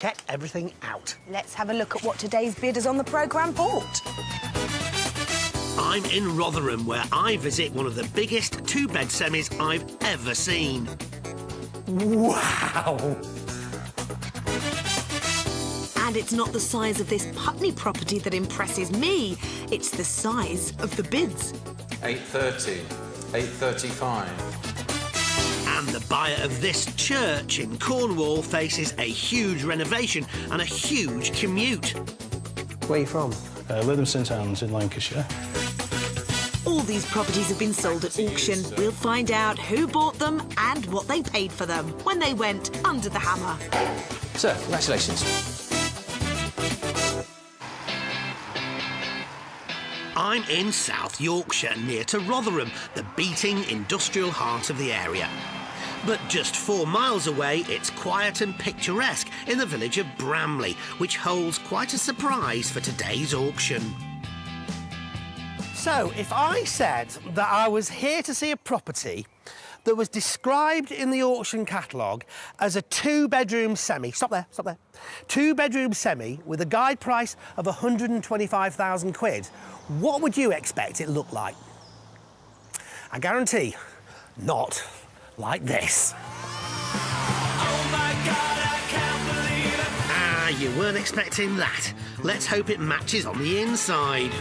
Check everything out. Let's have a look at what today's bidders on the programme bought. I'm in Rotherham, where I visit one of the biggest two-bed semis I've ever seen. Wow! And it's not the size of this Putney property that impresses me, it's the size of the bids. 830, 835. And the buyer of this church in Cornwall faces a huge renovation and a huge commute. Where are you from? Lytham St Anne's in Lancashire. All these properties have been sold at auction. We'll find out who bought them and what they paid for them when they went under the hammer. Sir, congratulations. I'm in South Yorkshire, near to Rotherham, the beating industrial heart of the area. But just 4 miles away, it's quiet and picturesque in the village of Bramley, which holds quite a surprise for today's auction. So, if I said that I was here to see a property that was described in the auction catalogue as a two-bedroom semi... Stop there, stop there. Two-bedroom semi with a guide price of 125,000 quid, what would you expect it looked like? I guarantee, not like this. Oh my God, I can't believe it. Ah, you weren't expecting that. Let's hope it matches on the inside.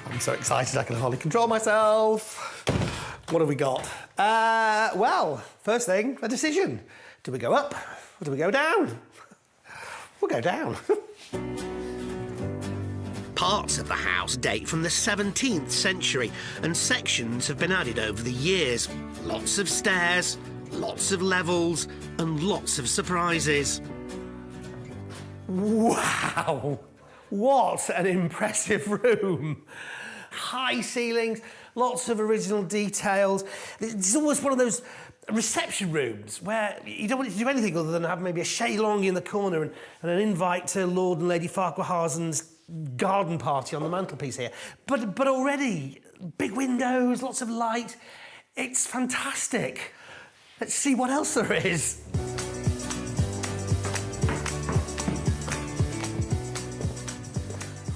I'm so excited I can hardly control myself. What have we got? Well, first thing, a decision. Do we go up or do we go down? We'll go down. Parts of the house date from the 17th century, and sections have been added over the years. Lots of stairs, lots of levels, and lots of surprises. Wow! What an impressive room. High ceilings, lots of original details. It's almost one of those reception rooms where you don't want it to do anything other than have maybe a shay-long in the corner and an invite to Lord and Lady Farquharsen's garden party on the mantelpiece here. But already, big windows, lots of light. It's fantastic. Let's see what else there is.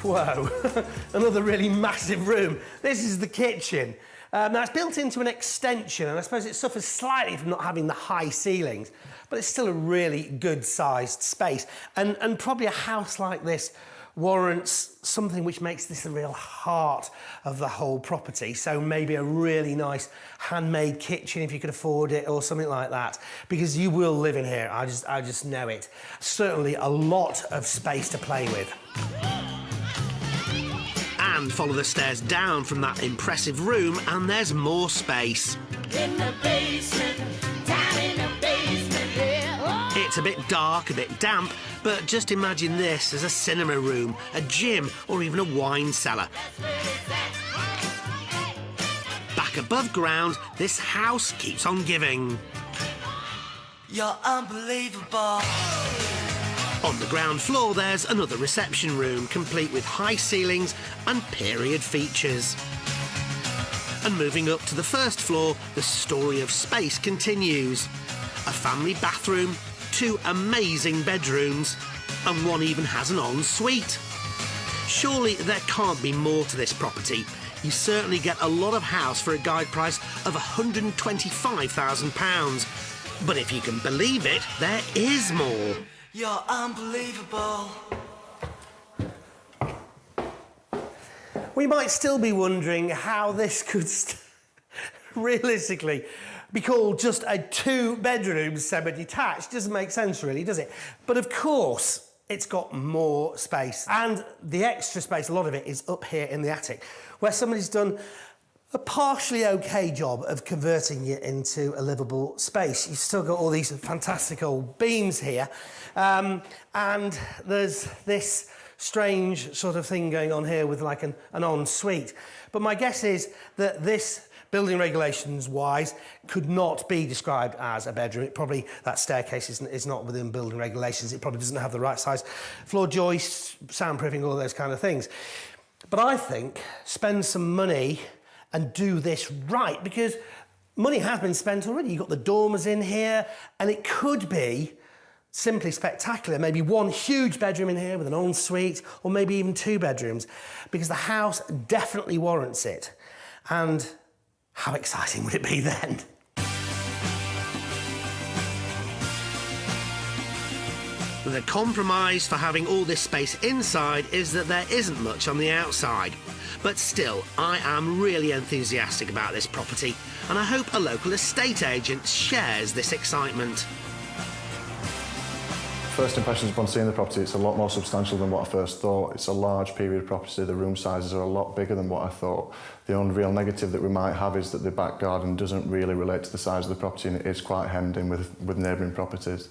Whoa, another really massive room. This is the kitchen. Now, it's built into an extension, and I suppose it suffers slightly from not having the high ceilings, but it's still a really good-sized space. And probably a house like this warrants something which makes this the real heart of the whole property. So maybe a really nice handmade kitchen if you could afford it, or something like that, because you will live in here. I just know it. Certainly a lot of space to play with. And follow the stairs down from that impressive room, and there's more space. In the basement, down in the basement, yeah. Oh. It's a bit dark, a bit damp, but just imagine this as a cinema room, a gym, or even a wine cellar. Back above ground, this house keeps on giving. You're unbelievable. On the ground floor, there's another reception room, complete with high ceilings and period features. And moving up to the first floor, the story of space continues. A family bathroom, 2 amazing bedrooms, and one even has an ensuite. Surely there can't be more to this property. You certainly get a lot of house for a guide price of £125,000. But if you can believe it, there is more. You're unbelievable. We might still be wondering how this could realistically be called just a 2-bedroom semi-detached. Doesn't make sense really, does it? But of course, it's got more space. And the extra space, a lot of it, is up here in the attic, where somebody's done a partially okay job of converting it into a livable space. You've still got all these fantastic old beams here, and there's this strange sort of thing going on here with like an ensuite. But my guess is that this, building regulations wise, could not be described as a bedroom. It probably, that staircase is not within building regulations. It probably doesn't have the right size floor joists, soundproofing, all those kind of things. But I think spend some money and do this right, because money has been spent already. You've got the dormers in here, and it could be simply spectacular. Maybe one huge bedroom in here with an ensuite, or maybe even 2 bedrooms, because the house definitely warrants it. And how exciting would it be then? The compromise for having all this space inside is that there isn't much on the outside. But still, I am really enthusiastic about this property, and I hope a local estate agent shares this excitement. First impressions upon seeing the property, it's a lot more substantial than what I first thought. It's a large period property, the room sizes are a lot bigger than what I thought. The only real negative that we might have is that the back garden doesn't really relate to the size of the property, and it is quite hemmed in with neighbouring properties.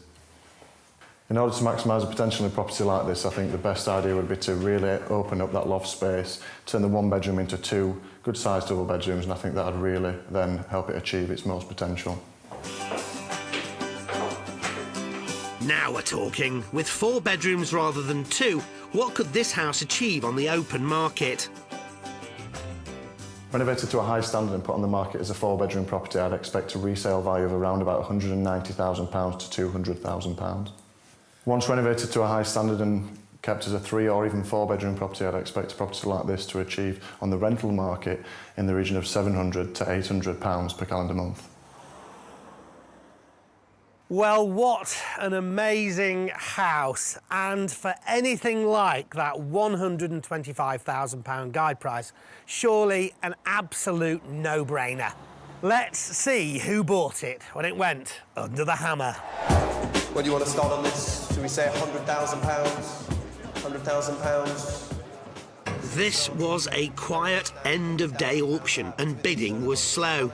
In order to maximise the potential in a property like this, I think the best idea would be to really open up that loft space, turn the 1 bedroom into 2 good-sized double bedrooms, and I think that would really then help it achieve its most potential. Now we're talking. With 4 bedrooms rather than 2, what could this house achieve on the open market? Renovated to a high standard and put on the market as a 4-bedroom property, I'd expect a resale value of around about £190,000 to £200,000. Once renovated to a high standard and kept as a 3 or even 4-bedroom property, I'd expect a property like this to achieve on the rental market in the region of £700 to £800 per calendar month. Well, what an amazing house. And for anything like that £125,000 guide price, surely an absolute no-brainer. Let's see who bought it when it went under the hammer. Where do you want to start on this? Should we say £100,000? £100,000? This was a quiet end-of-day auction and bidding was slow.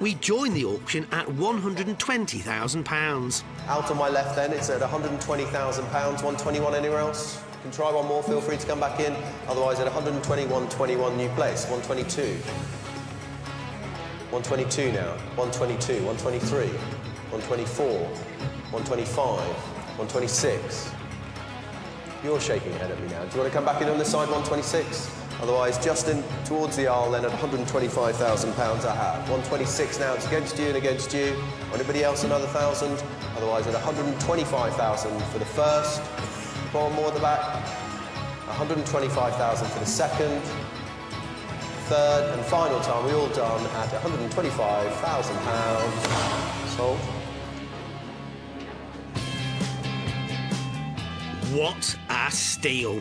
We joined the auction at £120,000. Out on my left then, it's at £120,000. 121 anywhere else? You can try one more, feel free to come back in. Otherwise at 120, 121 new place, 122. 122 now, 122, 123, 124, 125, 126. You're shaking your head at me now. Do you want to come back in on this side, 126? Otherwise, just in towards the aisle, then at £125,000 I have. 126 now, it's against you and against you. Anybody else another 1,000? Otherwise, at 125,000 for the first. One more at the back. 125,000 for the second. Third and final time, we all done at £125,000. Sold. What a steal!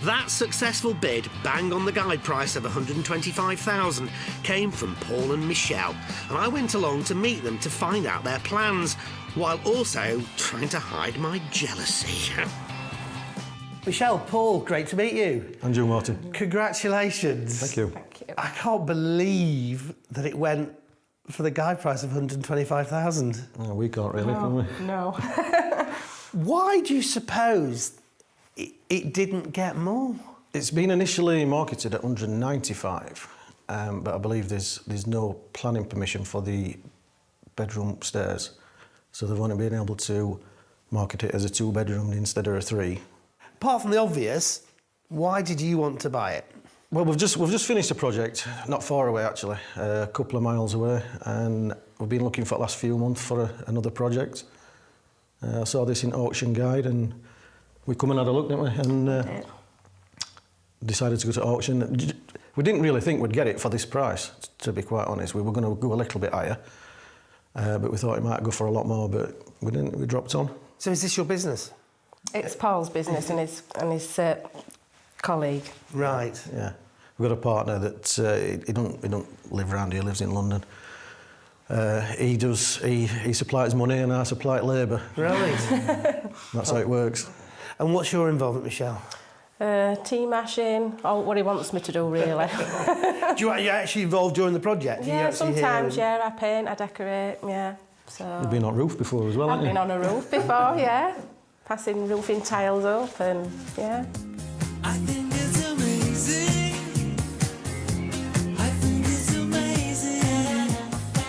That successful bid, bang on the guide price of £125,000, came from Paul and Michelle, and I went along to meet them to find out their plans, while also trying to hide my jealousy. Michelle, Paul, great to meet you. And you, Martin. Congratulations. Thank you. I can't believe that it went for the guide price of £125,000. Oh, we can't really, can we? No. Why do you suppose it didn't get more? It's been initially marketed at 195, but I believe there's no planning permission for the bedroom upstairs, so they've only been able to market it as a 2-bedroom instead of a 3. Apart from the obvious, why did you want to buy it? Well, we've just finished a project, not far away actually, a couple of miles away, and we've been looking for the last few months for another project. I saw this in Auction Guide and we come and had a look, didn't we? And decided to go to auction. We didn't really think we'd get it for this price, to be quite honest. We were going to go a little bit higher, but we thought it might go for a lot more, but we didn't. We dropped on. So is this your business? It's Paul's business and his colleague. Right. Yeah. We've got a partner that he don't live around here, lives in London. He supplies money and I supply labour. Right. That's how it works. And what's your involvement, Michelle? Tea mashing, what he wants me to do, really. Do you actually involved during the project? Yeah, sometimes, yeah. I paint, I decorate, yeah. So You've been on roof before as well, haven't you? I've been on a roof before, yeah. Passing roofing tiles up and, yeah. I think it's amazing. I think it's amazing.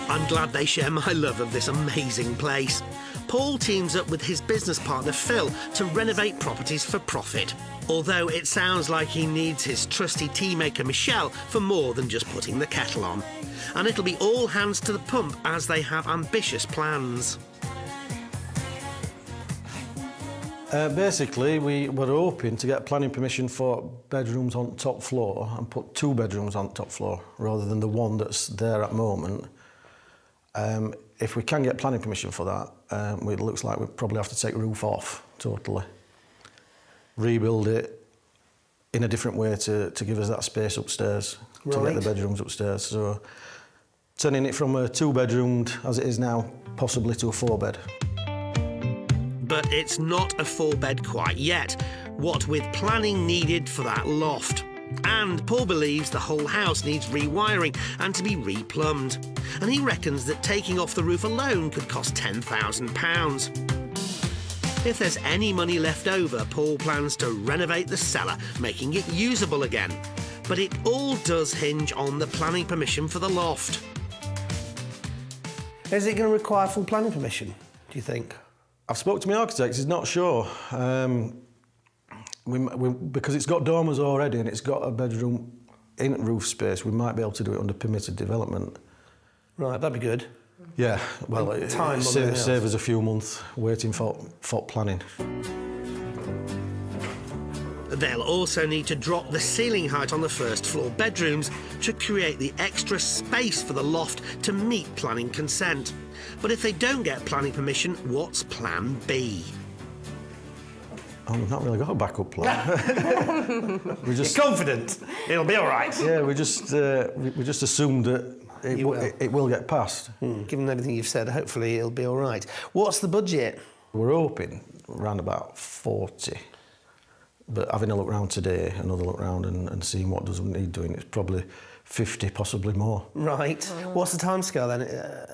I'm glad they share my love of this amazing place. Paul teams up with his business partner Phil to renovate properties for profit. Although it sounds like he needs his trusty tea maker Michelle for more than just putting the kettle on. And it'll be all hands to the pump as they have ambitious plans. Basically, we were hoping to get planning permission for bedrooms on top floor and put 2 bedrooms on top floor rather than the one that's there at the moment. If we can get planning permission for that, it looks like we probably have to take roof off totally, rebuild it in a different way to give us that space upstairs, to get the bedrooms upstairs. So turning it from a 2-bedroomed, as it is now, possibly to a 4-bed. But it's not a 4-bed quite yet, what with planning needed for that loft. And Paul believes the whole house needs rewiring and to be replumbed. And he reckons that taking off the roof alone could cost £10,000. If there's any money left over, Paul plans to renovate the cellar, making it usable again. But it all does hinge on the planning permission for the loft. Is it going to require full planning permission, do you think? I've spoke to my architect, he's not sure. Because it's got dormers already and it's got a bedroom in roof space, we might be able to do it under permitted development. Right, that'd be good. Yeah, well, it save us a few months waiting for planning. They'll also need to drop the ceiling height on the first floor bedrooms to create the extra space for the loft to meet planning consent. But if they don't get planning permission, what's plan B? I've not really got a backup plan. You're confident? It'll be all right. Yeah, we just assumed that it will get passed. Given everything you've said, hopefully it'll be all right. What's the budget? We're hoping around about 40. But having a look round today, another look round and seeing what doesn't need doing, it's probably 50, possibly more. Right. What's the timescale then,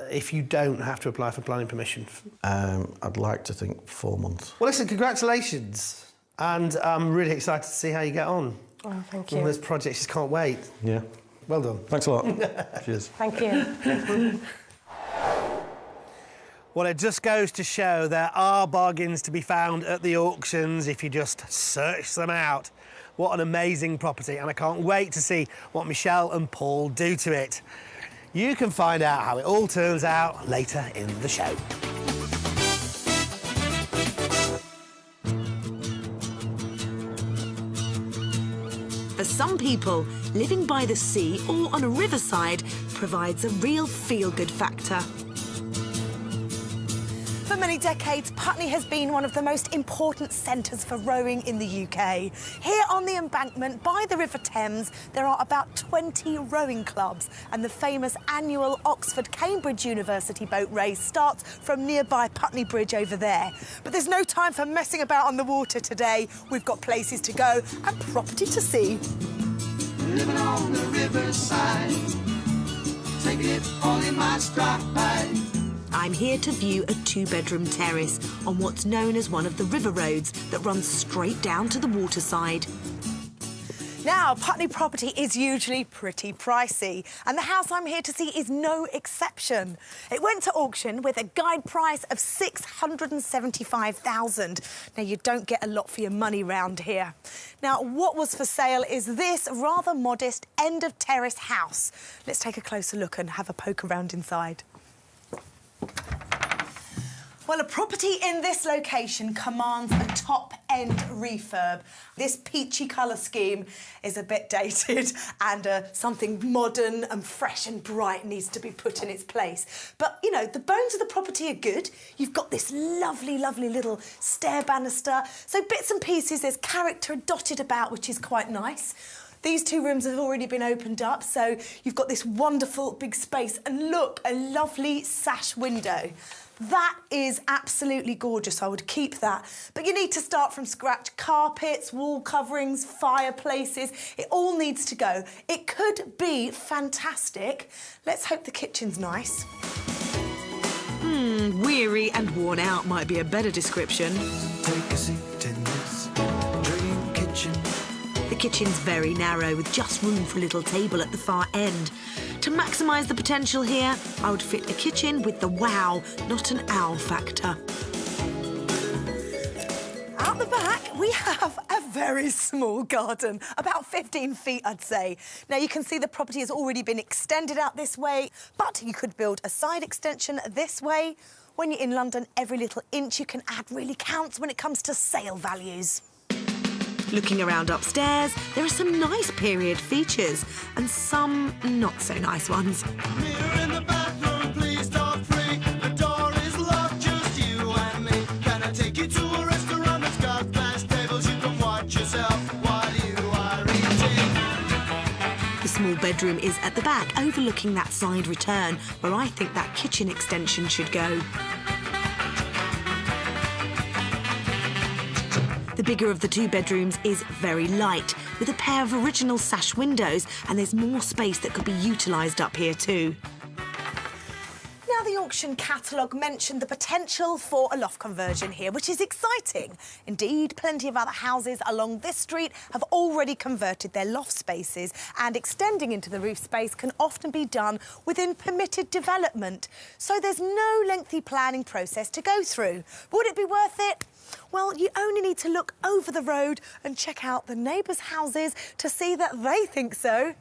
if you don't have to apply for planning permission? I'd like to think 4 months. Well, listen, congratulations. And I'm really excited to see how you get on. Oh, thank you. On this project, just can't wait. Yeah. Well done. Thanks a lot. Cheers. Thank you. Well, it just goes to show there are bargains to be found at the auctions if you just search them out. What an amazing property, and I can't wait to see what Michelle and Paul do to it. You can find out how it all turns out later in the show. For some people, living by the sea or on a riverside provides a real feel-good factor. For many decades, Putney has been one of the most important centres for rowing in the UK. Here on the embankment by the River Thames, there are about 20 rowing clubs, and the famous annual Oxford-Cambridge University boat race starts from nearby Putney Bridge over there. But there's no time for messing about on the water today. We've got places to go and property to see. Living on the riverside, taking it all in my stride. I'm here to view a 2-bedroom terrace on what's known as one of the river roads that runs straight down to the waterside. Now, Putney property is usually pretty pricey, and the house I'm here to see is no exception. It went to auction with a guide price of $675,000. Now, you don't get a lot for your money round here. Now, what was for sale is this rather modest end-of-terrace house. Let's take a closer look and have a poke around inside. Well, a property in this location commands a top-end refurb. This peachy colour scheme is a bit dated and something modern and fresh and bright needs to be put in its place. But, you know, the bones of the property are good. You've got this lovely, lovely little stair banister. So bits and pieces, there's character dotted about, which is quite nice. These 2 rooms have already been opened up, so you've got this wonderful big space. And look, a lovely sash window. That is absolutely gorgeous. I would keep that. But you need to start from scratch. Carpets, wall coverings, fireplaces, it all needs to go. It could be fantastic. Let's hope the kitchen's nice. Weary and worn out might be a better description. Take a seat in this dream kitchen. The kitchen's very narrow, with just room for a little table at the far end. To maximise the potential here, I would fit a kitchen with the wow, not an owl factor. Out the back, we have a very small garden, about 15 feet, I'd say. Now, you can see the property has already been extended out this way, but you could build a side extension this way, When you're in London, every little inch you can add really counts when it comes to sale values. Looking around upstairs, there are some nice period features and some not so nice ones. Mirror in the bathroom, please don't freak. The door is locked, just you and me. Can I take you to a restaurant that's got glass tables? You can watch yourself while you are eating. The small bedroom is at the back, overlooking that side return, where I think that kitchen extension should go. The bigger of the two bedrooms is very light, with a pair of original sash windows, and there's more space that could be utilised up here too. Now, the auction catalogue mentioned the potential for a loft conversion here, which is exciting. Indeed, plenty of other houses along this street have already converted their loft spaces, and extending into the roof space can often be done within permitted development. So there's no lengthy planning process to go through. Would it be worth it? Well, you only need to look over the road and check out the neighbours' houses to see that they think so.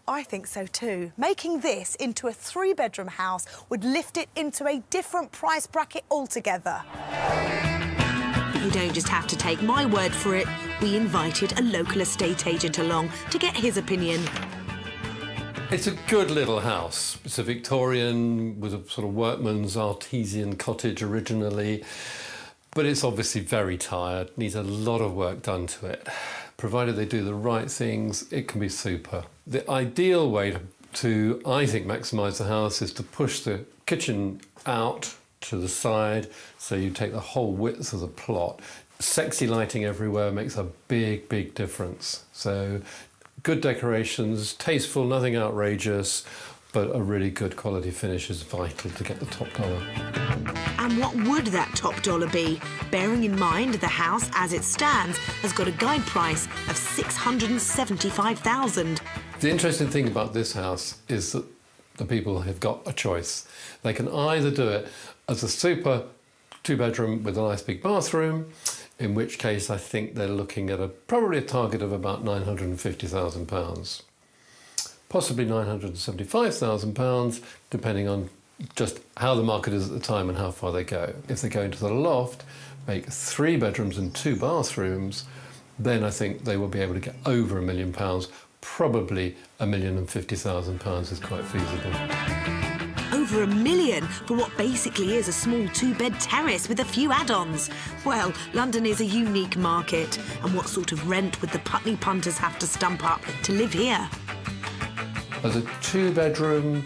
I think so too. Making this into a 3-bedroom house would lift it into a different price bracket altogether. But you don't just have to take my word for it. We invited a local estate agent along to get his opinion. It's a good little house. It's a Victorian with a sort of workman's artesian cottage originally. But it's obviously very tired, needs a lot of work done to it. Provided they do the right things, it can be super. The ideal way to I think, maximise the house is to push the kitchen out to the side, so you take the whole width of the plot. Sexy lighting everywhere makes a big, big difference. So good decorations, tasteful, nothing outrageous, but a really good quality finish is vital to get the top dollar. And what would that top dollar be? Bearing in mind the house, as it stands, has got a guide price of $675,000. The interesting thing about this house is that the people have got a choice. They can either do it as a super 2-bedroom with a nice big bathroom, in which case I think they're looking at probably a target of about £950,000. Possibly £975,000, depending on just how the market is at the time and how far they go. If they go into the loft, make 3 bedrooms and 2 bathrooms, then I think they will be able to get over £1 million. Probably £1,050,000 is quite feasible. Over $1 million for what basically is a small 2-bed terrace with a few add-ons. Well, London is a unique market, and what sort of rent would the Putney punters have to stump up to live here? As a 2-bedroom,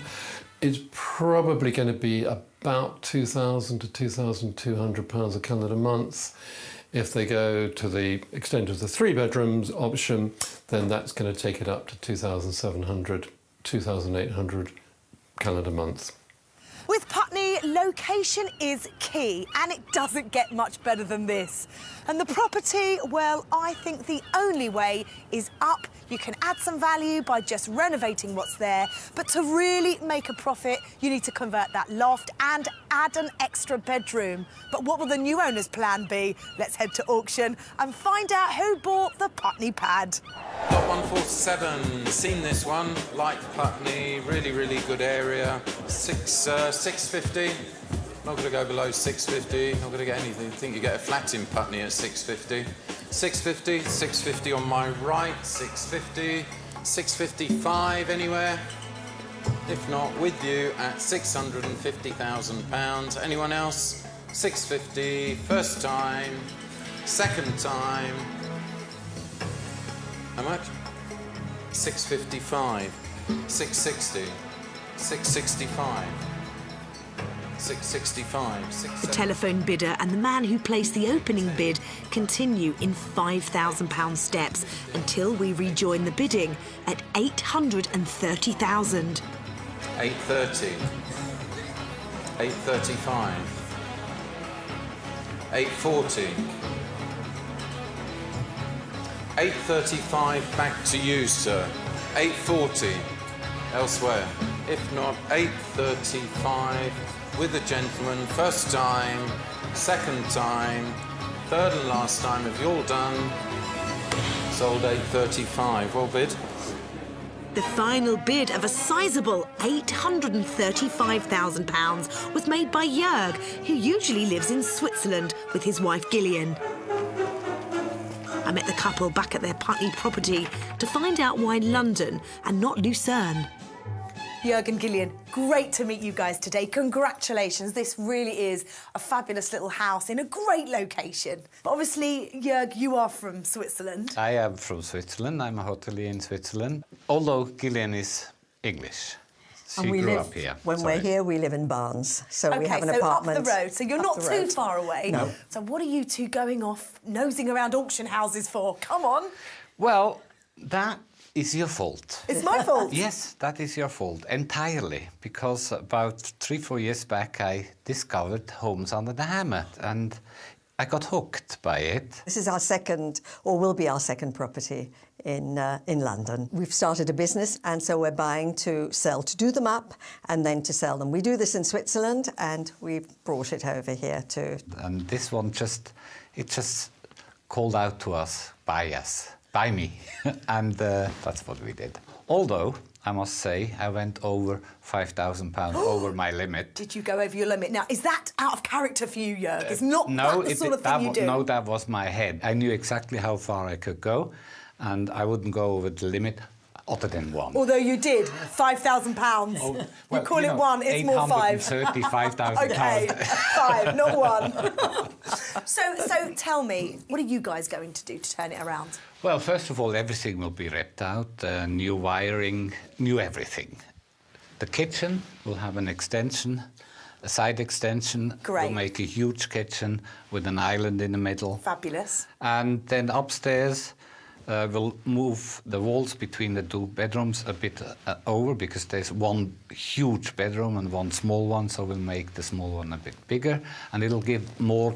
it's probably going to be about £2,000 to £2,200 a calendar month. If they go to the extent of the 3 bedrooms option, then that's going to take it up to £2,700, £2,800 calendar month. With Putney, location is key, and it doesn't get much better than this. And the property, well, I think the only way is up. You can add some value by just renovating what's there, but to really make a profit, you need to convert that loft and add an extra bedroom. But what will the new owner's plan be? Let's head to auction and find out who bought the Putney pad. Lot 147, seen this one, like Putney, really, really good area. 650. Not going to go below 650. Not going to get anything. I think you get a flat in Putney at 650. 650, 650 on my right, 650, 655 anywhere. If not, with you at £650,000. Anyone else? 650, first time, second time. How much? 655, 660, 665. 665. The telephone bidder and the man who placed the opening bid continue in £5,000 steps until we rejoin the bidding at £830,000. 830. 835. 840. 835 back to you, sir. 840 elsewhere. If not, 835 with the gentleman. First time, second time, third and last time. Have you all done? Sold 835. Well bid. The final bid of a sizable £835,000 was made by Jörg, who usually lives in Switzerland with his wife Gillian. I met the couple back at their Putney property to find out why London and not Lucerne. Jörg and Gillian, great to meet you guys today. Congratulations. This really is a fabulous little house in a great location. But obviously, Jörg, you are from Switzerland. I am from Switzerland. I'm a hotelier in Switzerland. Although Gillian is English. She grew up here. When we're here, we live in Barnes. So we have an so apartment. up the road. So you're not too far away. No. So what are you two going off nosing around auction houses for? Come on. Well, that is your fault. It's my fault? Yes, that is your fault, entirely. Because about 3-4 years back, I discovered Homes Under the Hammer, and I got hooked by it. This is our second, or will be our second property in London. We've started a business, and so we're buying to sell, to do them up, and then to sell them. We do this in Switzerland, and we've brought it over here too. And this one it just called out to us, by me, and that's what we did. Although, I must say, I went over £5,000 over my limit. Did you go over your limit? Now, is that out of character for you, Jörg? It's not the sort of thing you do. No, that was my head. I knew exactly how far I could go, and I wouldn't go over the limit other than one. Although you did, £5,000. Well, you call it one, it's more five. £835,000. OK, 5, not 1. So tell me, what are you guys going to do to turn it around? Well, first of all, everything will be ripped out, new wiring, new everything. The kitchen will have an extension, a side extension. Great. We'll make a huge kitchen with an island in the middle. Fabulous. And then upstairs, we'll move the walls between the 2 bedrooms a bit over, because there's one huge bedroom and one small one, so we'll make the small one a bit bigger, and it'll give more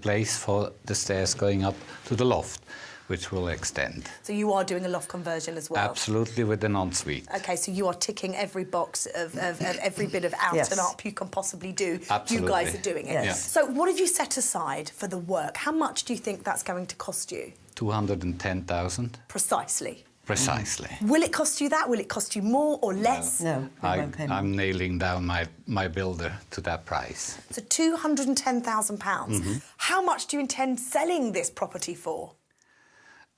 place for the stairs going up to the loft, which will extend. So you are doing a loft conversion as well? Absolutely, with an ensuite. OK, so you are ticking every box of every bit of out and up you can possibly do. Absolutely. You guys are doing it. Yes. Yeah. So what have you set aside for the work? How much do you think that's going to cost you? 210,000. Precisely. Precisely. Will it cost you that? Will it cost you more or less? No, we won't pay more. I'm nailing down my builder to that price. So £210,000. How much do you intend selling this property for?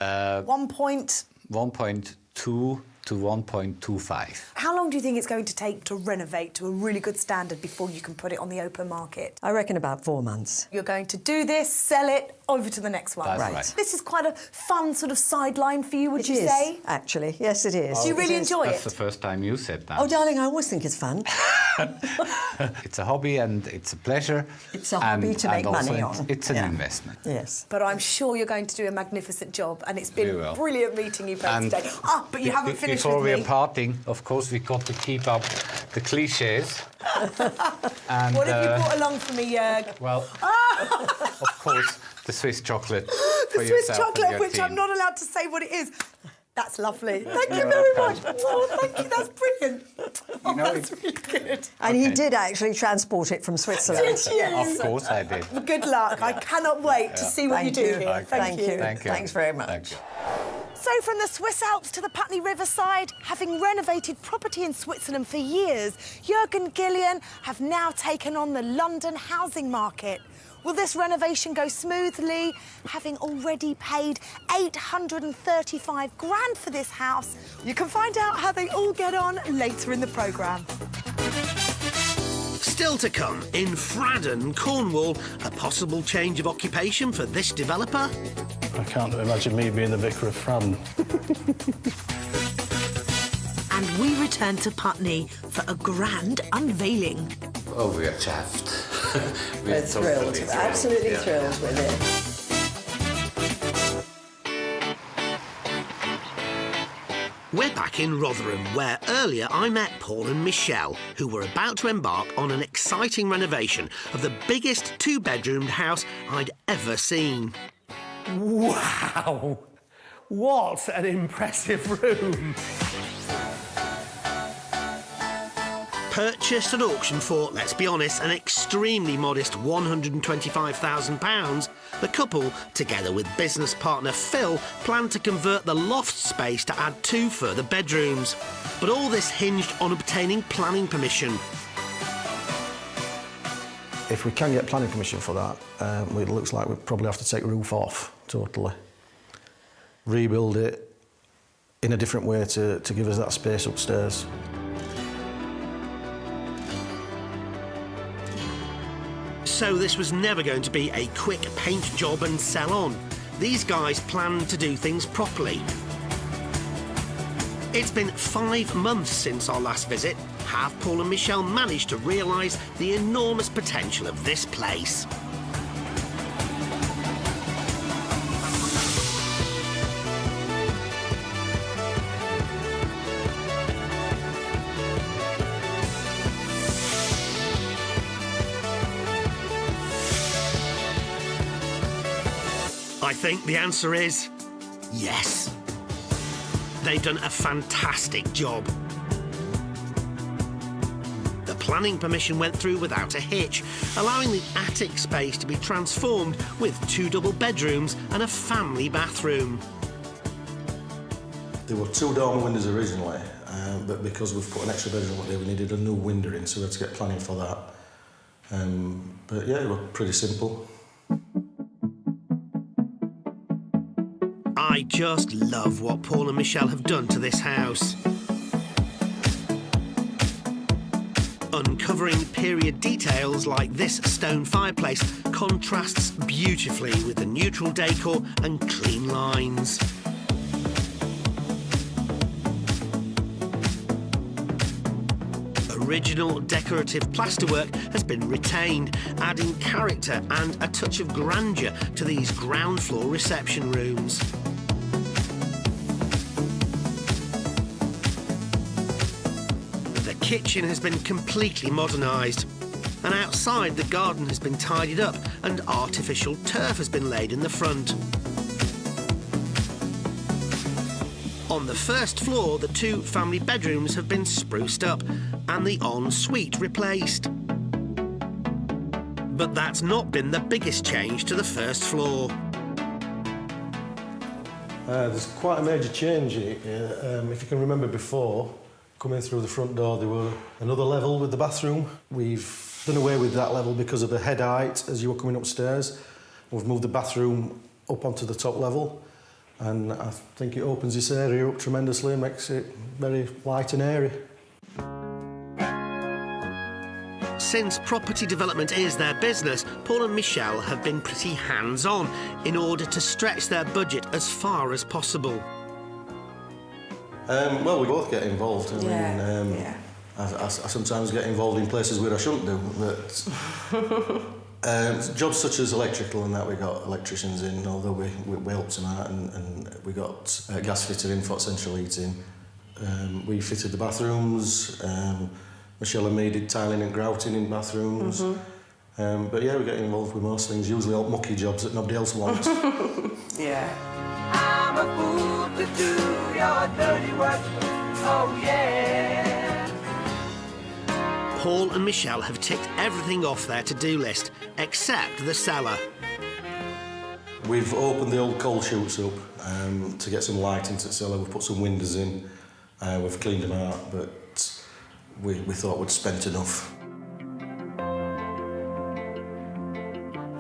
1.2 to 1.25. How long do you think it's going to take to renovate to a really good standard before you can put it on the open market? I reckon about 4 months. You're going to do this, sell it, over to the next one. That's right. This is quite a fun sort of sideline for you, would you say? Actually. Yes, it is. Do you really enjoy That's it? the first time you said that. Oh, darling, I always think it's fun. It's a hobby and it's a pleasure. It's a hobby to make money on. It's an investment. Yes. But I'm sure you're going to do a magnificent job, and it's been We will. brilliant meeting you both And today. But you haven't finished Before with we me. are parting, of course, we've got to keep up the cliches. And, What have you brought along for me, Jörg? Well, of course, the Swiss chocolate. The for Swiss yourself and chocolate, your which team. I'm not allowed to say what it is. That's lovely. Thank you very much. Oh, thank you. That's brilliant. Oh, that's really good. And he did actually transport it from Switzerland. Did you? Of course I did. Good luck. I cannot wait to see what you do here. Thank you. Thank you. Thanks very much. Thank you. So from the Swiss Alps to the Putney Riverside, having renovated property in Switzerland for years, Jörg and Gillian have now taken on the London housing market. Will this renovation go smoothly? Having already paid $835,000 for this house, you can find out how they all get on later in the programme. Still to come, in Fradden, Cornwall, a possible change of occupation for this developer. I can't imagine me being the vicar of Fradden. And we return to Putney for a grand unveiling. Oh, we are chuffed. We're thrilled, absolutely thrilled with it. We're back in Rotherham, where earlier I met Paul and Michelle, who were about to embark on an exciting renovation of the biggest 2-bedroomed house I'd ever seen. Wow! What an impressive room! Purchased at auction for, let's be honest, an extremely modest £125,000, The couple, together with business partner Phil, planned to convert the loft space to add 2 further bedrooms. But all this hinged on obtaining planning permission. If we can get planning permission for that, it looks like we'll probably have to take the roof off totally. Rebuild it in a different way to give us that space upstairs. So this was never going to be a quick paint job and sell on. These guys planned to do things properly. It's been 5 months since our last visit. Have Paul and Michelle managed to realise the enormous potential of this place? I think the answer is yes. They've done a fantastic job. The planning permission went through without a hitch, allowing the attic space to be transformed with 2 double bedrooms and a family bathroom. There were 2 dormer windows originally, but because we've put an extra bedroom up there, we needed a new window in, so we had to get planning for that. But yeah, it was pretty simple. I just love what Paul and Michelle have done to this house. Uncovering period details like this stone fireplace contrasts beautifully with the neutral decor and clean lines. Original decorative plasterwork has been retained, adding character and a touch of grandeur to these ground floor reception rooms. The kitchen has been completely modernised, and outside the garden has been tidied up and artificial turf has been laid in the front. On the first floor, the 2 family bedrooms have been spruced up and the ensuite replaced. But that's not been the biggest change to the first floor. There's quite a major change here. If you can remember before, coming through the front door, there were another level with the bathroom. We've done away with that level because of the head height as you were coming upstairs. We've moved the bathroom up onto the top level, and I think it opens this area up tremendously and makes it very light and airy. Since property development is their business, Paul and Michelle have been pretty hands-on in order to stretch their budget as far as possible. Well, we both get involved. I sometimes get involved in places where I shouldn't do, but jobs such as electrical and that, we got electricians in, although we helped them out, and we got a gas fitter in for central heating. We fitted the bathrooms. Michelle and me did tiling and grouting in bathrooms. But yeah, we get involved with most things, usually all mucky jobs that nobody else wants. Yeah. I'm a fool to do your dirty work. Oh yeah. Paul and Michelle have ticked everything off their to-do list, except the cellar. We've opened the old coal chutes up to get some light into the cellar. We've put some windows in. We've cleaned them out, but we thought we'd spent enough.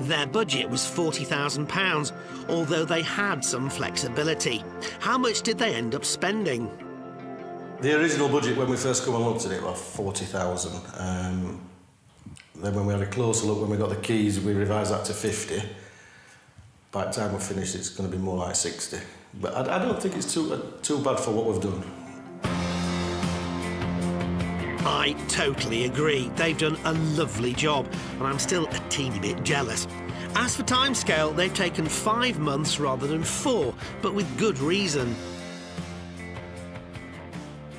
Their budget was £40,000, although they had some flexibility. How much did they end up spending? The original budget when we first come and looked at it was 40,000. Then when we had a closer look, when we got the keys, we revised that to 50. By the time we're finished, it's going to be more like 60. But I don't think it's too bad for what we've done. I totally agree. They've done a lovely job, and I'm still a teeny bit jealous. As for timescale, they've taken 5 months rather than 4, but with good reason.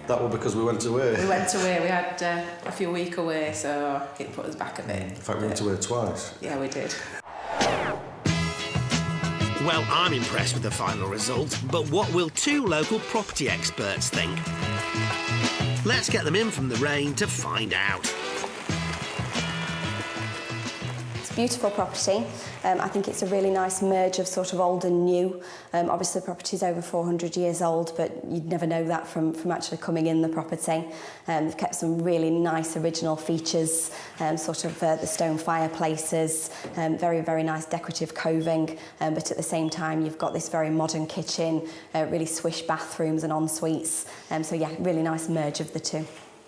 That was because we went away. We went away. We had a few weeks away, so it put us back a bit. In fact, we went away twice. Yeah, we did. Well, I'm impressed with the final result, but what will 2 local property experts think? Let's get them in from the rain to find out. It's beautiful property. I think it's a really nice merge of sort of old and new. Obviously the property's over 400 years old, but you'd never know that from actually coming in the property. They've kept some really nice original features, sort of the stone fireplaces, very, very nice decorative coving, but at the same time you've got this very modern kitchen, really swish bathrooms and en suites. So yeah, really nice merge of the two.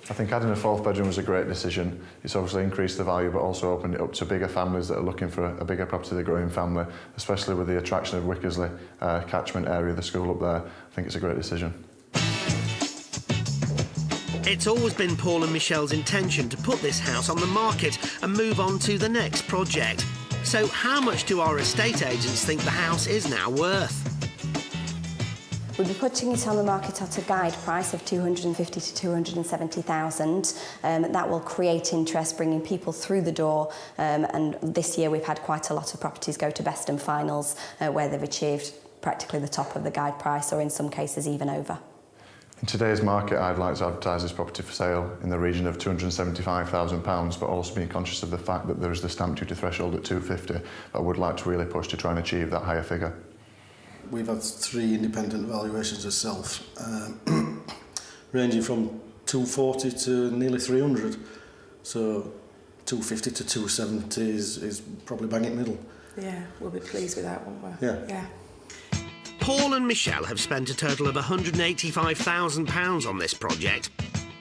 I think adding a fourth bedroom was a great decision. It's obviously increased the value, but also opened it up to bigger families that are looking for a bigger property, the growing family, especially with the attraction of Wickersley catchment area, the school up there. I think it's a great decision. It's always been Paul and Michelle's intention to put this house on the market and move on to the next project. So how much do our estate agents think the house is now worth? We'll be putting it on the market at a guide price of 250 to 270,000. That will create interest, bringing people through the door. And this year we've had quite a lot of properties go to best and finals where they've achieved practically the top of the guide price, or in some cases even over. In today's market, I'd like to advertise this property for sale in the region of £275,000, but also being conscious of the fact that there is the stamp duty threshold at 250. I would like to really push to try and achieve that higher figure. We've had 3 independent valuations ourselves, ranging from 240 to nearly 300. So 250 to 270 is probably bang in the middle. Yeah, we'll be pleased with that, won't we? Yeah. Paul and Michelle have spent a total of £185,000 on this project.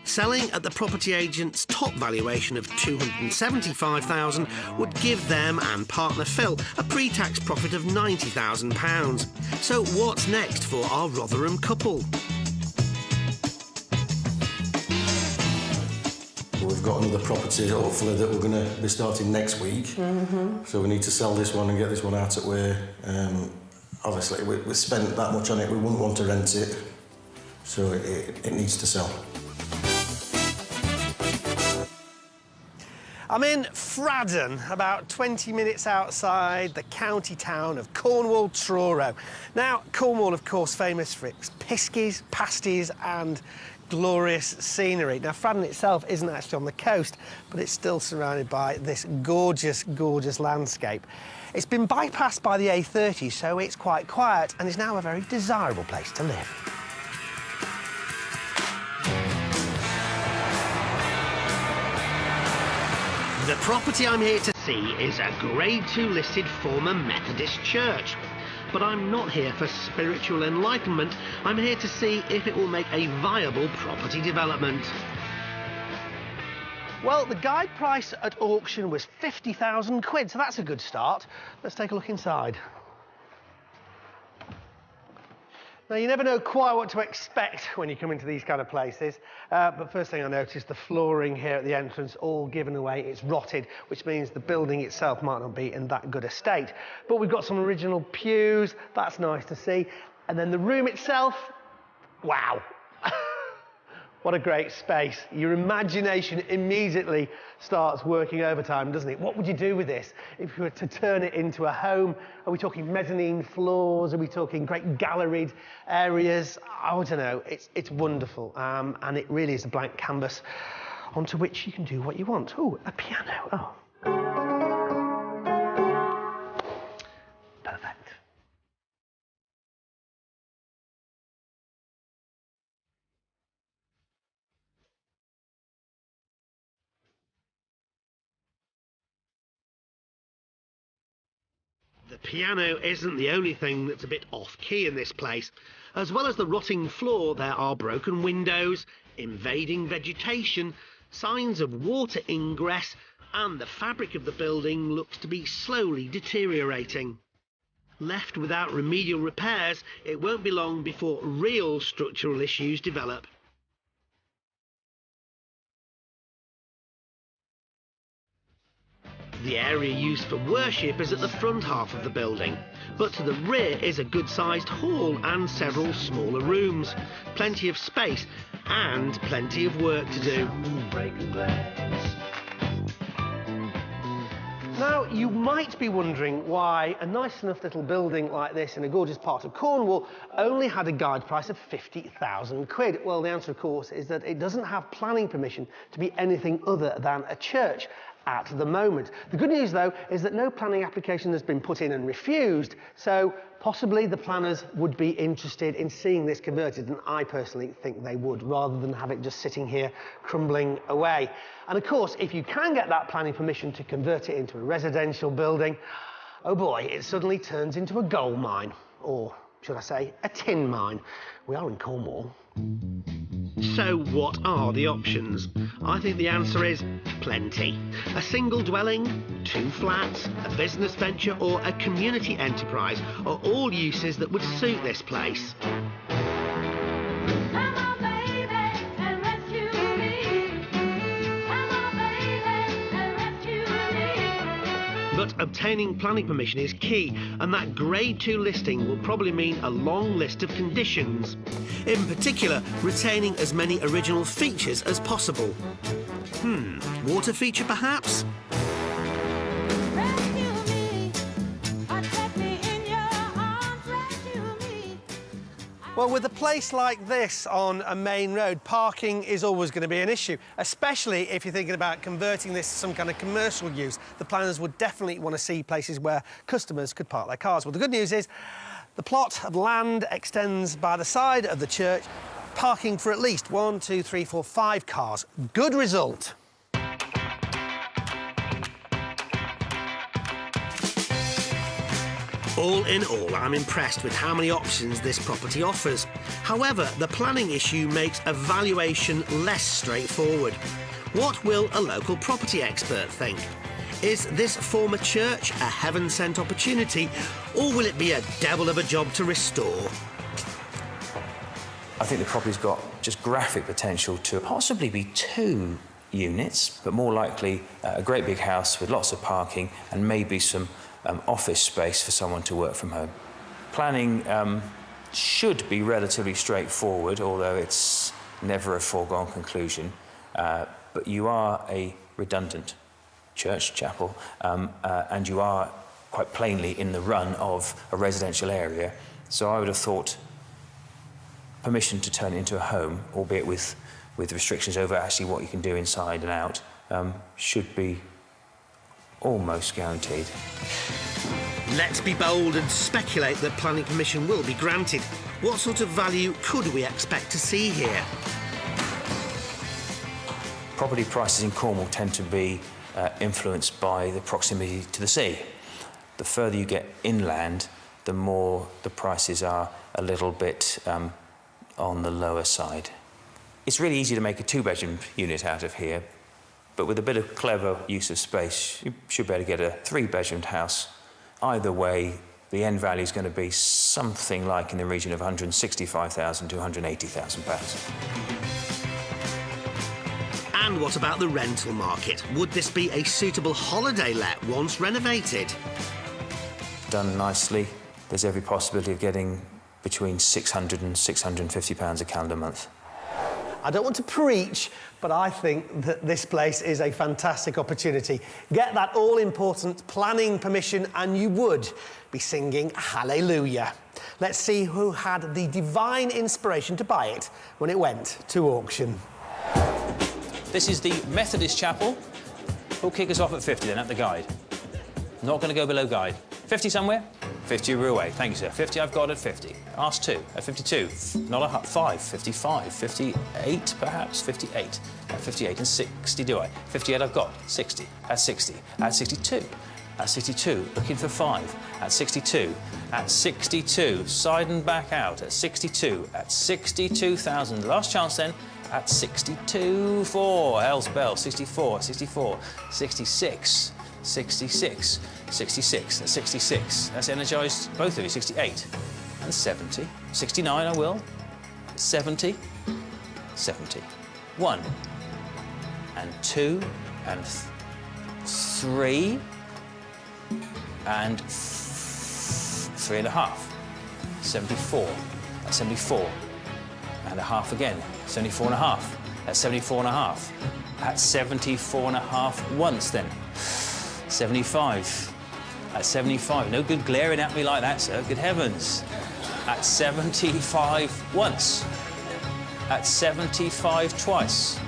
Selling at the property agent's top valuation of £275,000 would give them and partner Phil a pre-tax profit of £90,000. So what's next for our Rotherham couple? We've got another property, hopefully, that we're going to be starting next week. So we need to sell this one and get this one out of the way. Obviously, we spent that much on it, we wouldn't want to rent it, so it needs to sell. I'm in Fradden, about 20 minutes outside the county town of Cornwall, Truro. Now, Cornwall, of course, famous for its piskies, pasties and glorious scenery. Now, Fradden itself isn't actually on the coast, but it's still surrounded by this gorgeous, gorgeous landscape. It's been bypassed by the A30, so it's quite quiet and is now a very desirable place to live. The property I'm here to see is a Grade 2 listed former Methodist church. But I'm not here for spiritual enlightenment. I'm here to see if it will make a viable property development. Well, the guide price at auction was 50,000 quid, so that's a good start. Let's take a look inside. Now, you never know quite what to expect when you come into these kind of places, but first thing I noticed, the flooring here at the entrance, all given away, it's rotted, which means the building itself might not be in that good a state. But we've got some original pews, that's nice to see. And then the room itself, wow. What a great space. Your imagination immediately starts working overtime, doesn't it? What would you do with this if you were to turn it into a home? Are we talking mezzanine floors? Are we talking great galleried areas? I don't know. It's wonderful. And it really is a blank canvas onto which you can do what you want. Oh, a piano. Oh. Perfect. The piano isn't the only thing that's a bit off-key in this place. As well as the rotting floor, there are broken windows, invading vegetation, signs of water ingress, and the fabric of the building looks to be slowly deteriorating. Left without remedial repairs, it won't be long before real structural issues develop. The area used for worship is at the front half of the building, but to the rear is a good-sized hall and several smaller rooms. Plenty of space and plenty of work to do. Now, you might be wondering why a nice enough little building like this in a gorgeous part of Cornwall only had a guide price of 50,000 quid. Well, the answer, of course, is that it doesn't have planning permission to be anything other than a church. at the moment. The good news, though, is that no planning application has been put in and refused, so possibly the planners would be interested in seeing this converted, and I personally think they would, rather than have it just sitting here crumbling away. And of course, if you can get that planning permission to convert it into a residential building, oh boy, it suddenly turns into a gold mine, or should I say, a tin mine. We are in Cornwall. So what are the options? I think the answer is plenty. A single dwelling, 2 flats, a business venture or a community enterprise are all uses that would suit this place. But obtaining planning permission is key, and that Grade 2 listing will probably mean a long list of conditions. In particular, retaining as many original features as possible. Water feature perhaps? Well, with a place like this on a main road, parking is always going to be an issue, especially if you're thinking about converting this to some kind of commercial use. The planners would definitely want to see places where customers could park their cars. Well, the good news is the plot of land extends by the side of the church, parking for at least 1, 2, 3, 4, 5 cars. Good result. All in all, I'm impressed with how many options this property offers. However, the planning issue makes evaluation less straightforward. What will a local property expert think? Is this former church a heaven-sent opportunity, or will it be a devil of a job to restore? I think the property's got just graphic potential to possibly be 2 units, but more likely a great big house with lots of parking and maybe some office space for someone to work from home. Planning should be relatively straightforward, although it's never a foregone conclusion. But you are a redundant church, chapel, and you are quite plainly in the run of a residential area. So I would have thought permission to turn it into a home, albeit with restrictions over actually what you can do inside and out, should be almost guaranteed. Let's be bold and speculate that planning permission will be granted. What sort of value could we expect to see here? Property prices in Cornwall tend to be influenced by the proximity to the sea. The further you get inland, the more the prices are a little bit on the lower side. It's really easy to make a 2-bedroom unit out of here, but with a bit of clever use of space, you should be able to get a 3-bedroomed house. Either way, the end value is going to be something like in the region of £165,000 to £180,000. And what about the rental market? Would this be a suitable holiday let once renovated? Done nicely, there's every possibility of getting between £600 and £650 a calendar month. I don't want to preach, but I think that this place is a fantastic opportunity. Get that all-important planning permission and you would be singing hallelujah. Let's see who had the divine inspiration to buy it when it went to auction. This is the Methodist Chapel. We'll kick us off at 50 then, at the guide. Not going to go below guide. 50 somewhere? 50 we're away. Thank you, sir. 50 I've got at 50. Ask 2 at 52. Not a 5. 55. 58 perhaps. 58. At 58 and 60 do I? 58 I've got. 60. At 60. At 62. At 62. Looking for 5. At 62. At 62. Side and back out. At 62. At 62,000. Last chance then. At 62. 4. Hell's bell. 64. 64. 66. 66. 66, that's 66. That's energised both of you. 68 and 70. 69 I will. 70. 70. 1 and 2 and 3 and 3.5. 74. That's 74 and a half again. 74 and a half. That's 74 and a half. At 74 and a half once then. 75. At 75. No good glaring at me like that, sir. Good heavens. At 75 once. At 75 twice.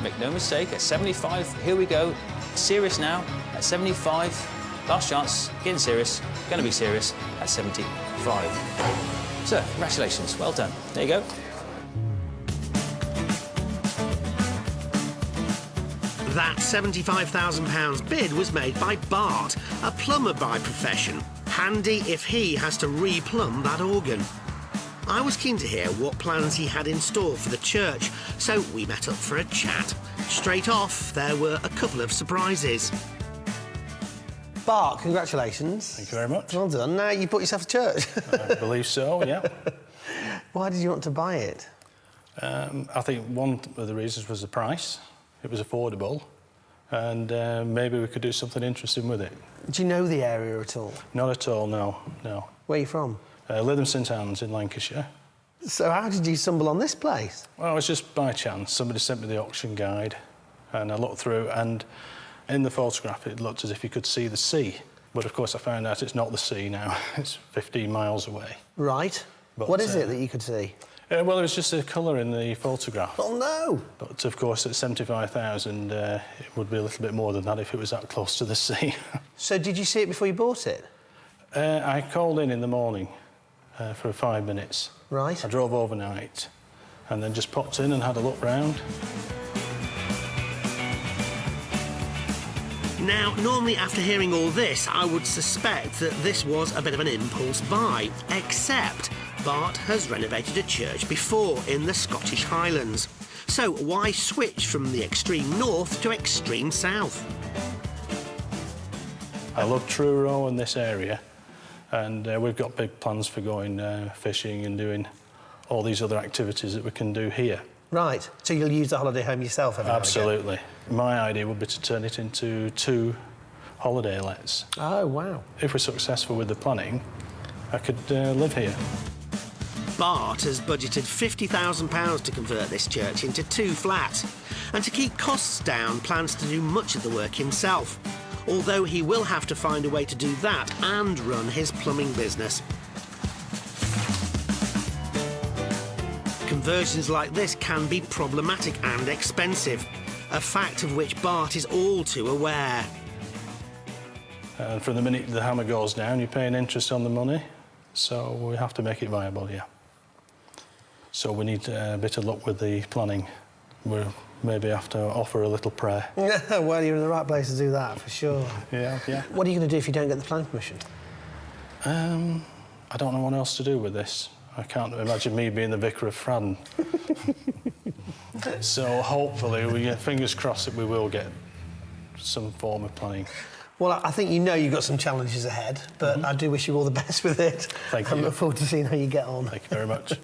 Make no mistake, at 75, here we go. Serious now at 75. Last chance, getting serious, going to be serious at 75. So, congratulations, well done. There you go. That £75,000 bid was made by Bart, a plumber by profession. Handy if he has to re-plumb that organ. I was keen to hear what plans he had in store for the church, so we met up for a chat. Straight off, there were a couple of surprises. Bart, congratulations. Thank you very much. Well done. Now you bought yourself a church. I believe so, yeah. Why did you want to buy it? I think one of the reasons was the price. It was affordable, and maybe we could do something interesting with it. Do you know the area at all? Not at all, no. Where are you from? Lytham St Anne's in Lancashire. So how did you stumble on this place? Well, it was just by chance. Somebody sent me the auction guide, and I looked through, and in the photograph it looked as if you could see the sea. But of course I found out it's not the sea now. It's 15 miles away. Right. But, what is it that you could see? Well, it was just a colour in the photograph. Oh, no! But, of course, at 75,000, it would be a little bit more than that if it was that close to the sea. So did you see it before you bought it? I called in the morning for 5 minutes. Right. I drove overnight and then just popped in and had a look round. Now, normally after hearing all this, I would suspect that this was a bit of an impulse buy, except Bart has renovated a church before in the Scottish Highlands. So why switch from the extreme north to extreme south? I love Truro and this area, and we've got big plans for going fishing and doing all these other activities that we can do here. Right, so you'll use the holiday home yourself every now and again? Absolutely. My idea would be to turn it into 2 holiday lets. Oh, wow. If we're successful with the planning, I could live here. Bart has budgeted £50,000 to convert this church into 2 flats, and to keep costs down, plans to do much of the work himself, although he will have to find a way to do that and run his plumbing business. Conversions like this can be problematic and expensive, a fact of which Bart is all too aware. And from the minute the hammer goes down, you're paying interest on the money, so we have to make it viable, yeah. So we need a bit of luck with the planning. We'll maybe have to offer a little prayer. Well, you're in the right place to do that, for sure. Yeah. What are you going to do if you don't get the planning permission? I don't know what else to do with this. I can't imagine me being the vicar of Fradden. So hopefully, fingers crossed that we will get some form of planning. Well, I think you've got some challenges ahead, but I do wish you all the best with it. Thank you. I look forward to seeing how you get on. Thank you very much.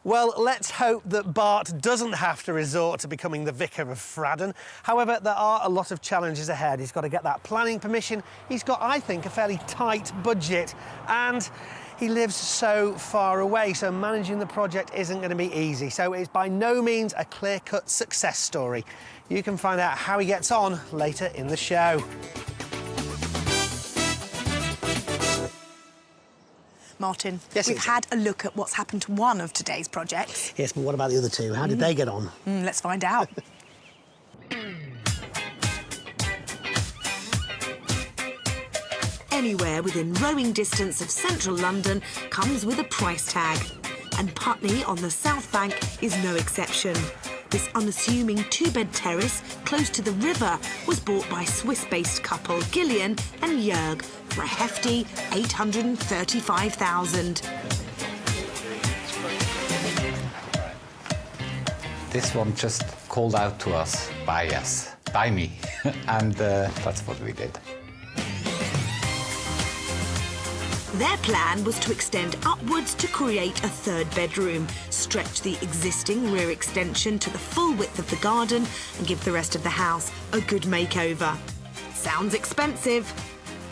Well, let's hope that Bart doesn't have to resort to becoming the vicar of Fradden. However, there are a lot of challenges ahead. He's got to get that planning permission. He's got, I think, a fairly tight budget, and he lives so far away, so managing the project isn't going to be easy. So it's by no means a clear-cut success story. You can find out how he gets on later in the show. Martin, Yes, we've Lindsay. had a look at what's happened to one of today's projects. Yes, but what about the other 2? How did they get on? Let's find out. Anywhere within rowing distance of central London comes with a price tag. And Putney on the South Bank is no exception. This unassuming 2-bed terrace close to the river was bought by Swiss-based couple Gillian and Jörg for a hefty $835,000. This one just called out to us, by me, and that's what we did. Their plan was to extend upwards to create a 3rd bedroom, stretch the existing rear extension to the full width of the garden and give the rest of the house a good makeover. Sounds expensive.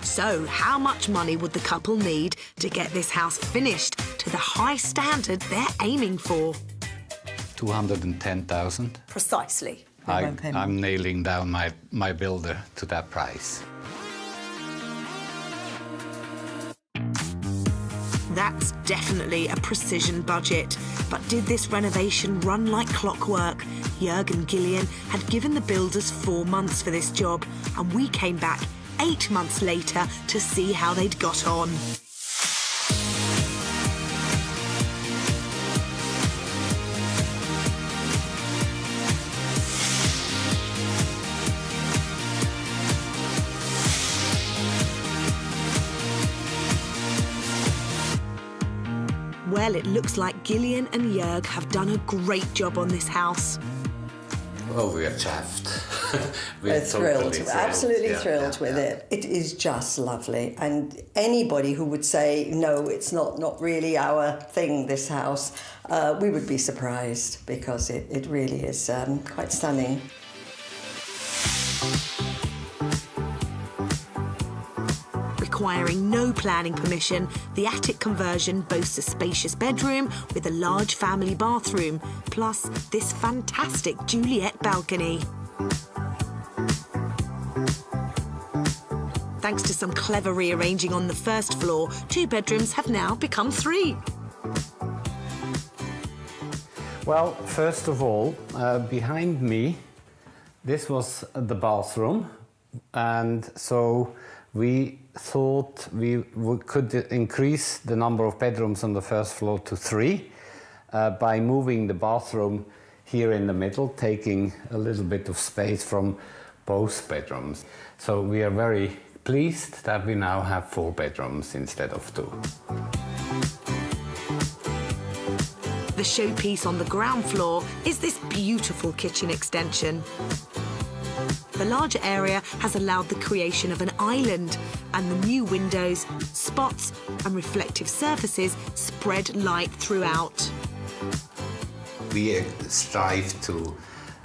So, how much money would the couple need to get this house finished to the high standard they're aiming for? 210,000. Precisely. I'm nailing down my builder to that price. That's definitely a precision budget. But did this renovation run like clockwork? Jörg and Gillian had given the builders 4 months for this job, and we came back 8 months later to see how they'd got on. Well, it looks like Gillian and Jörg have done a great job on this house. Oh, we are chuffed. We're totally thrilled, absolutely Yeah, thrilled with it. It is just lovely. And anybody who would say, no, it's not really our thing, this house, we would be surprised, because it really is quite stunning. Requiring no planning permission, the attic conversion boasts a spacious bedroom with a large family bathroom, plus this fantastic Juliet balcony. Thanks to some clever rearranging on the first floor, 2 bedrooms have now become 3. Well, first of all, behind me, this was the bathroom, and so we thought we could increase the number of bedrooms on the first floor to 3 by moving the bathroom here in the middle, taking a little bit of space from both bedrooms. So we are very pleased that we now have 4 bedrooms instead of 2. The showpiece on the ground floor is this beautiful kitchen extension. The larger area has allowed the creation of an island, and the new windows, spots and reflective surfaces spread light throughout. We strive to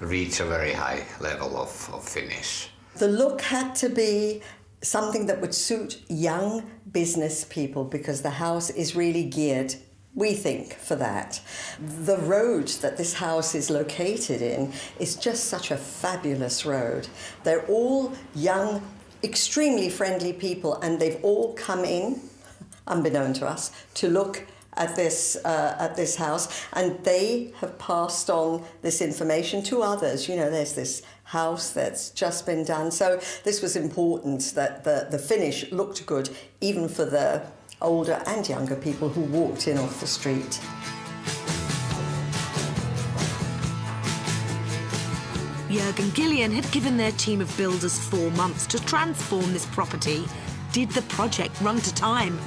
reach a very high level of finish. The look had to be something that would suit young business people, because the house is really geared, we think, for that. The road that this house is located in is just such a fabulous road. They're all young, extremely friendly people, and they've all come in, unbeknown to us, to look at this house, and they have passed on this information to others. You know, there's this house that's just been done. So this was important, that the finish looked good, even for the older and younger people who walked in off the street. Jörg and Gillian had given their team of builders 4 months to transform this property. Did the project run to time?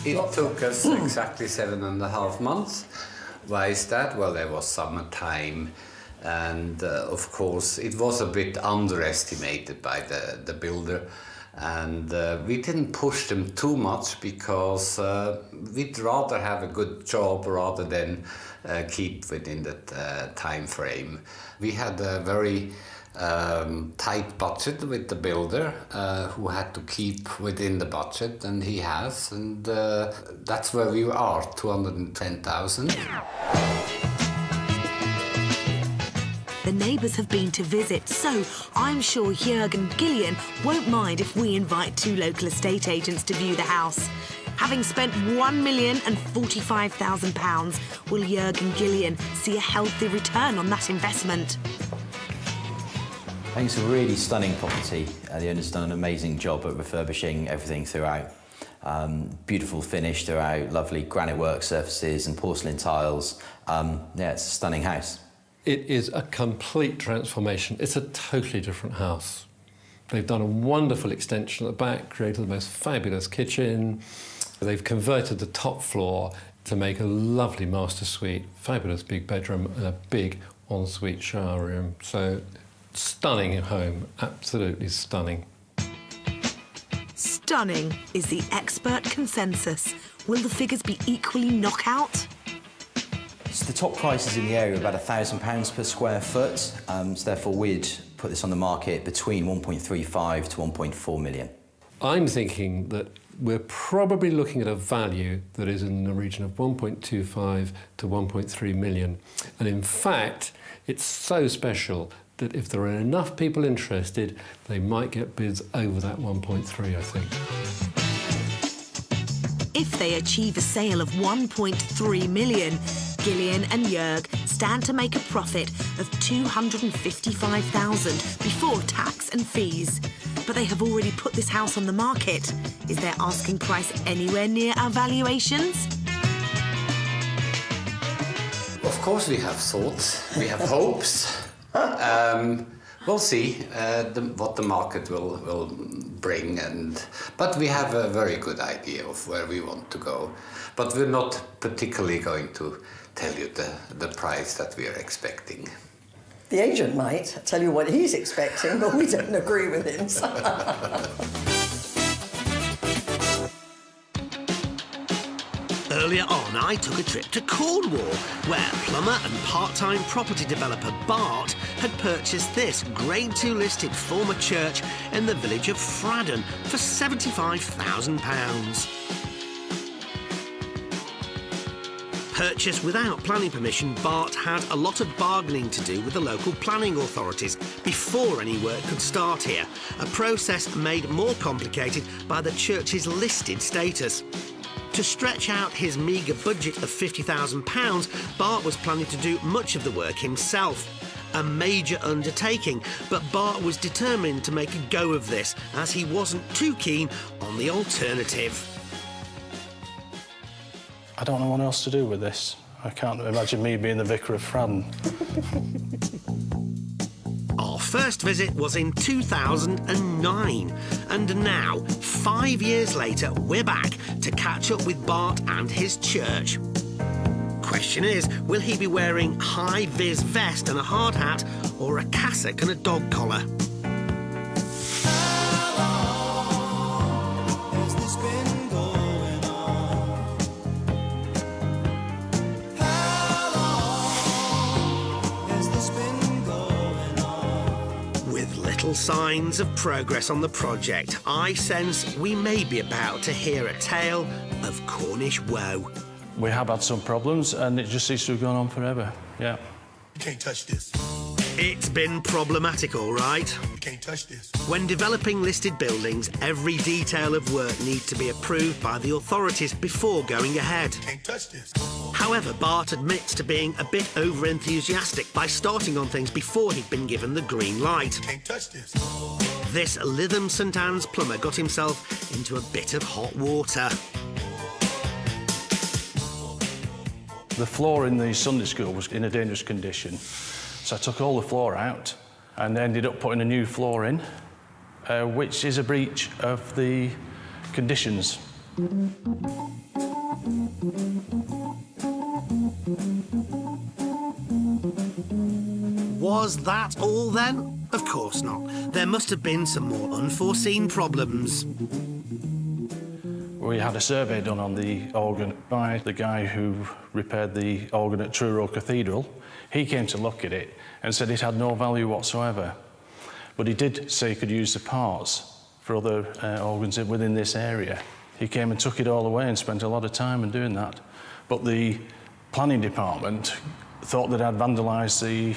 It took us exactly 7.5 months. Why is that? Well, there was summertime, and of course it was a bit underestimated by the builder. And we didn't push them too much, because we'd rather have a good job rather than keep within that time frame. We had a very tight budget with the builder, who had to keep within the budget, and he has, and that's where we are, 210,000. The neighbours have been to visit, so I'm sure Jörg and Gillian won't mind if we invite 2 local estate agents to view the house. Having spent £1,045,000, will Jörg and Gillian see a healthy return on that investment? I think it's a really stunning property. The owner's done an amazing job at refurbishing everything throughout. Beautiful finish throughout, lovely granite work surfaces and porcelain tiles. Yeah, it's a stunning house. It is a complete transformation. It's a totally different house. They've done a wonderful extension at the back, created the most fabulous kitchen. They've converted the top floor to make a lovely master suite, fabulous big bedroom and a big ensuite shower room. So, stunning home, absolutely stunning. Stunning is the expert consensus. Will the figures be equally knockout? So the top prices in the area are about £1,000 per square foot, so therefore we'd put this on the market between 1.35 to 1.4 million. I'm thinking that we're probably looking at a value that is in the region of 1.25 to 1.3 million. And in fact, it's so special that if there are enough people interested, they might get bids over that 1.3, I think. If they achieve a sale of 1.3 million, Gillian and Jörg stand to make a profit of $255,000 before tax and fees. But they have already put this house on the market. Is their asking price anywhere near our valuations? Of course we have thoughts, we have hopes. We'll see what the market will bring, but we have a very good idea of where we want to go. But we're not particularly going to tell you the price that we are expecting. The agent might tell you what he's expecting, but we don't agree with him. Earlier on, I took a trip to Cornwall, where plumber and part-time property developer Bart had purchased this Grade 2 listed former church in the village of Fradden for £75,000. Purchased without planning permission, Bart had a lot of bargaining to do with the local planning authorities before any work could start here, a process made more complicated by the church's listed status. To stretch out his meagre budget of £50,000, Bart was planning to do much of the work himself. A major undertaking, but Bart was determined to make a go of this, as he wasn't too keen on the alternative. I don't know what else to do with this. I can't imagine me being the vicar of Fradden. Our first visit was in 2009, and now, 5 years later, we're back to catch up with Bart and his church. Question is, will he be wearing high-vis vest and a hard hat, or a cassock and a dog collar? Signs of progress on the project, I sense we may be about to hear a tale of Cornish woe. We have had some problems, and it just seems to have gone on forever, yeah. You can't touch this. It's been problematic, all right. You can't touch this. When developing listed buildings, every detail of work needs to be approved by the authorities before going ahead. You can't touch this. However, Bart admits to being a bit over-enthusiastic by starting on things before he'd been given the green light. You can't touch this. This Lytham St Anne's plumber got himself into a bit of hot water. The floor in the Sunday school was in a dangerous condition, so I took all the floor out and ended up putting a new floor in, which is a breach of the conditions. Was that all then? Of course not. There must have been some more unforeseen problems. We had a survey done on the organ by the guy who repaired the organ at Truro Cathedral. He came to look at it and said it had no value whatsoever. But he did say he could use the parts for other organs within this area. He came and took it all away and spent a lot of time in doing that. But the planning department thought that I'd vandalised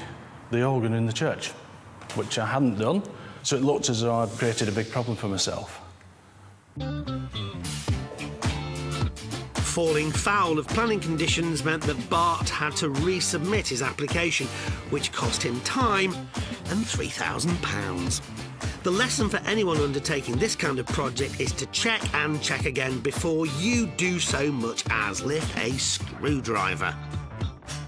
the organ in the church, which I hadn't done, so it looked as though I'd created a big problem for myself. Falling foul of planning conditions meant that Bart had to resubmit his application, which cost him time and £3,000. The lesson for anyone undertaking this kind of project is to check and check again before you do so much as lift a screwdriver.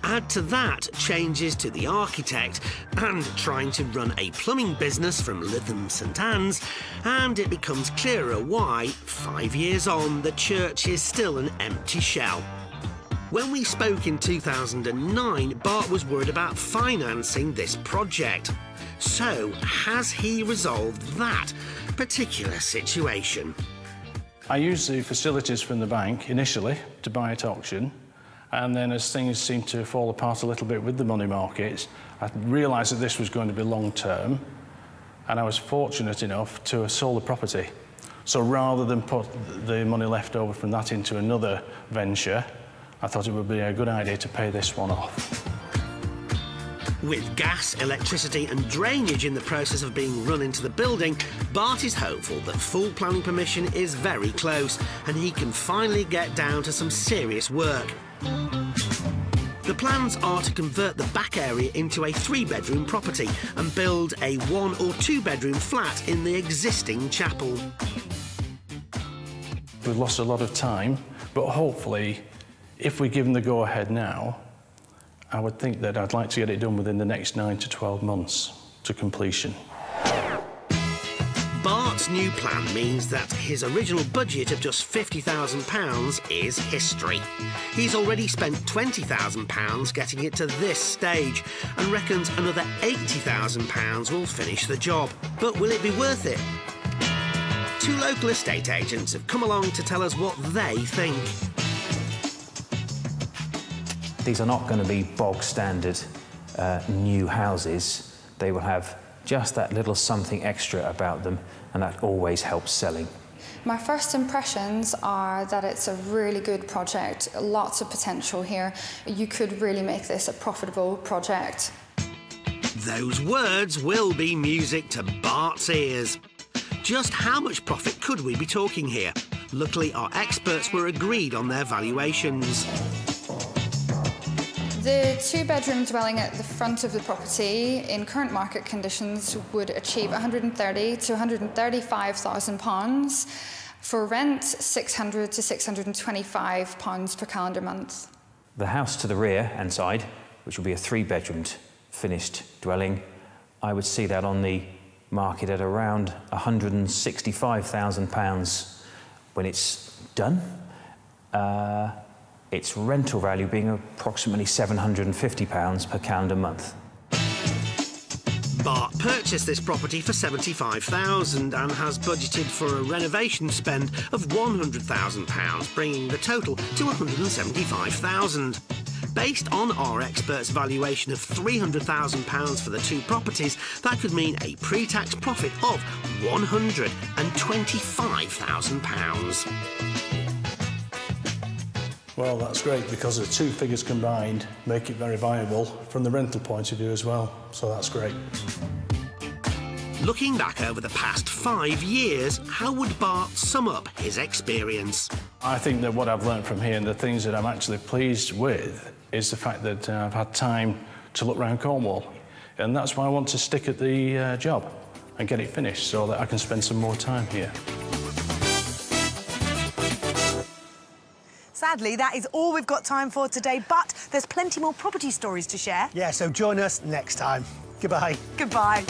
Add to that changes to the architect and trying to run a plumbing business from Lytham St Anne's, and it becomes clearer why, 5 years on, the church is still an empty shell. When we spoke in 2009, Bart was worried about financing this project. So, has he resolved that particular situation? I used the facilities from the bank initially to buy at auction, and then as things seemed to fall apart a little bit with the money markets, I realised that this was going to be long-term, and I was fortunate enough to have sold the property. So rather than put the money left over from that into another venture, I thought it would be a good idea to pay this one off. With gas, electricity and drainage in the process of being run into the building, Bart is hopeful that full planning permission is very close and he can finally get down to some serious work. The plans are to convert the back area into a 3-bedroom property and build a 1 or 2-bedroom flat in the existing chapel. We've lost a lot of time, but hopefully, if we give them the go-ahead now, I would think that I'd like to get it done within the next 9 to 12 months to completion. Bart's new plan means that his original budget of just £50,000 is history. He's already spent £20,000 getting it to this stage and reckons another £80,000 will finish the job. But will it be worth it? 2 local estate agents have come along to tell us what they think. These are not going to be bog standard new houses. They will have just that little something extra about them, and that always helps selling. My first impressions are that it's a really good project, lots of potential here. You could really make this a profitable project. Those words will be music to Bart's ears. Just how much profit could we be talking here? Luckily, our experts were agreed on their valuations. The 2-bedroom dwelling at the front of the property in current market conditions would achieve £130,000 to £135,000. For rent, £600 to £625 per calendar month. The house to the rear and side, which will be a 3-bedroomed finished dwelling, I would see that on the market at around £165,000 when it's done. Its rental value being approximately £750 per calendar month. Bart purchased this property for £75,000 and has budgeted for a renovation spend of £100,000, bringing the total to £175,000. Based on our experts' valuation of £300,000 for the 2 properties, that could mean a pre-tax profit of £125,000. Well, that's great because the 2 figures combined make it very viable from the rental point of view as well, so that's great. Looking back over the past 5 years, how would Bart sum up his experience? I think that what I've learned from here and the things that I'm actually pleased with is the fact that I've had time to look around Cornwall, and that's why I want to stick at the job and get it finished so that I can spend some more time here. Sadly, that is all we've got time for today, but there's plenty more property stories to share. Yeah, so join us next time. Goodbye. Goodbye.